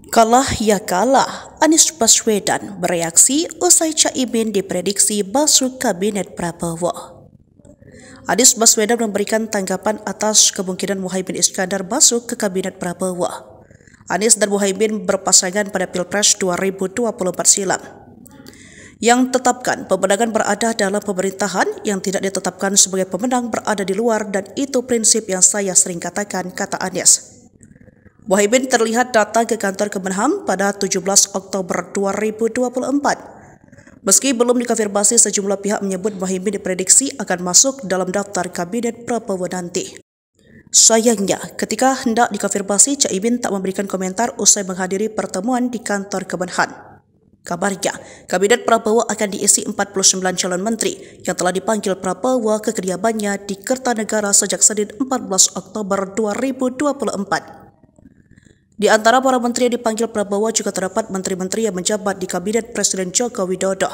Kalah ya kalah, Anies Baswedan bereaksi usai Caimin diprediksi masuk kabinet Prabowo. Anies Baswedan memberikan tanggapan atas kemungkinan Muhaimin Iskandar masuk ke kabinet Prabowo. Anies dan Muhaimin berpasangan pada Pilpres 2024 silam. Yang tetapkan pemenangan berada dalam pemerintahan, yang tidak ditetapkan sebagai pemenang berada di luar, dan itu prinsip yang saya sering katakan, kata Anies. Muhaimin terlihat datang ke kantor Kemenham pada 17 Oktober 2024. Meski belum dikonfirmasi, sejumlah pihak menyebut Muhaimin diprediksi akan masuk dalam daftar kabinet Prabowo nanti. Sayangnya, ketika hendak dikonfirmasi, Caimin tak memberikan komentar usai menghadiri pertemuan di kantor Kemenhan. Kabarnya, kabinet Prabowo akan diisi 49 calon menteri yang telah dipanggil Prabowo ke kediamannya di Kertanegara sejak Senin 14 Oktober 2024. Di antara para menteri yang dipanggil Prabowo juga terdapat menteri-menteri yang menjabat di kabinet Presiden Joko Widodo.